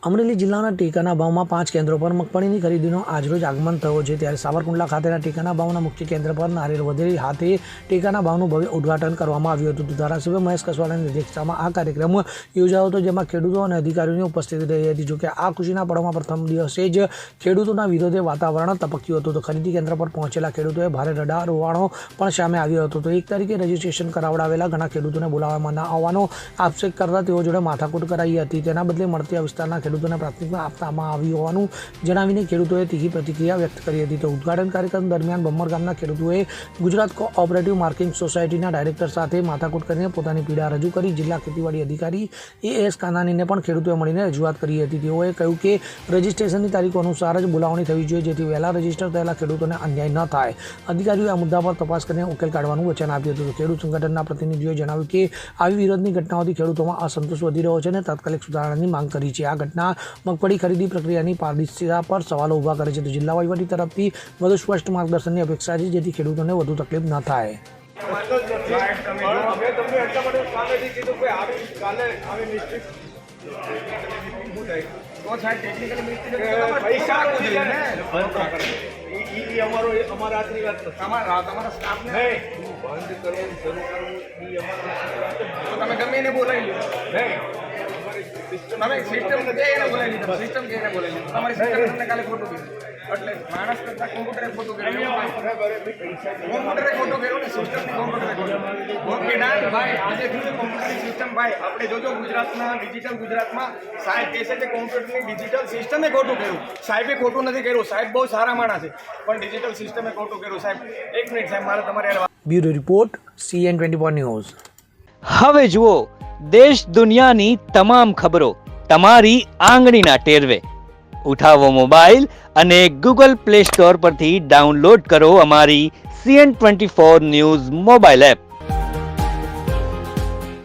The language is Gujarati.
અમરેલી જિલ્લાના ટેકાના ભાવમાં 5 કેન્દ્રો પર મગફળીની ખરીદીનો આજરોજ આગમન થયો છે, ત્યારે સાવરકુંડલા ખાતેના ટેકાના ભાવના મુખ્ય કેન્દ્ર પર નારિયેળ વધેરી હાથે ટેકાના ભાવનું ભવ્ય ઉદ્ઘાટન કરવામાં આવ્યું હતું. ધારાસભ્ય મહેશ કસવાલાની અધ્યક્ષતામાં આ કાર્યક્રમ યોજાયો હતો, જેમાં ખેડૂતો અને અધિકારીઓની ઉપસ્થિતિ રહી હતી. જોકે આ ખુશીના પળોમાં પ્રથમ દિવસે જ ખેડૂતોના વિરોધે વાતાવરણ તપક્યું હતું. તો ખરીદી કેન્દ્ર પર પહોંચેલા ખેડૂતોએ ભારે રડા રોવાણો પણ સામે આવ્યો હતો. તો 1 તારીખે રજીસ્ટ્રેશન કરાવડાવેલા ઘણા ખેડૂતોને બોલાવવામાં ન આવવાનો આક્ષેપ કરતા તેઓ જોડે માથાકૂટ કરાઈ હતી. તેના બદલે મળતી વિસ્તારના ખેડૂતોને પ્રાથમિકતા આપવામાં આવી હોવાનું જણાવીને ખેડૂતોએ તીખી પ્રતિક્રિયા વ્યક્ત કરી હતી. તો ઉદ્ઘાટન કાર્યક્રમ દરમિયાન બમ્મર ગામના ખેડૂતોએ ગુજરાત કોઓપરેટિવ માર્કેટિંગ સોસાયટીના ડાયરેક્ટર સાથે માથાકૂટ કરીને પોતાની પીડા રજૂ કરી. જિલ્લા ખેતીવાડી અધિકારી AS કાનાણીને પણ ખેડૂતોએ મળીને રજૂઆત કરી હતી. તેઓએ કહ્યું કે રજીસ્ટ્રેશનની તારીખો અનુસાર જ બોલાવણી થવી જોઈએ, જેથી વહેલા રજીસ્ટર થયેલા ખેડૂતોને અન્યાય ન થાય. અધિકારીઓએ આ મુદ્દા પર તપાસ કરીને ઉકેલ કાઢવાનું વચન આપ્યું હતું. ખેડૂત સંગઠનના પ્રતિનિધિઓએ જણાવ્યું કે આવી વિરોધની ઘટનાઓથી ખેડૂતોમાં અસંતોષ વધી રહ્યો છે અને તાત્કાલિક સુધારણાની માંગ કરી છે. આ ઘટના મગફળી ખરીદી પ્રક્રિયાની પારદર્શિતા પર સવાલો ઊભા કરે છે. તો જિલ્લા વહીવટી તરફથી વધુ સ્પષ્ટ માર્ગદર્શનની અપેક્ષા છે, જેથી ખેડૂતોને વધુ તકલીફ ન થાય. તમે ગમે એને બોલાવી લો, તમે સિસ્ટમ બોલાવી લીધા, સિસ્ટમ કેને બોલાવી લીધું, તમારી સિસ્ટમ તમને કાલે ખોટું કર્યું. એટલે માણસ કરતા કોમ્પ્યુટરે ખોટું કર્યું, કોમ્પ્યુટરે ખોટું કર્યું ને સિસ્ટમની કોમ્પ્યુટરે ખોટું. ઓકે ડાન ભાઈ, આજે થયું કોમ્પ્યુટરની સિસ્ટમ ભાઈ. આપણે જોજો ગુજરાતના ડિજિટલ ગુજરાતમાં સાહેબ કહે છે કે કોમ્પ્યુટરની ડિજિટલ સિસ્ટમે ખોટું કર્યું. સાહેબે ખોટું નથી કર્યું, સાહેબ બહુ સારા માણસ છે, પણ ડિજિટલ સિસ્ટમે ખોટું કર્યું. સાહેબ એક મિનિટ સાહેબ, મારે તમારે બ્યુરો રિપોર્ટ CN24 ન્યૂઝ. હવે જુઓ દેશ દુનિયાની તમામ ખબરો તમારી આંગળીના ટેરવે. ઉઠાવો મોબાઈલ અને Google Play Store પરથી ડાઉનલોડ કરો અમારી CN24 ન્યૂઝ મોબાઈલ એપ.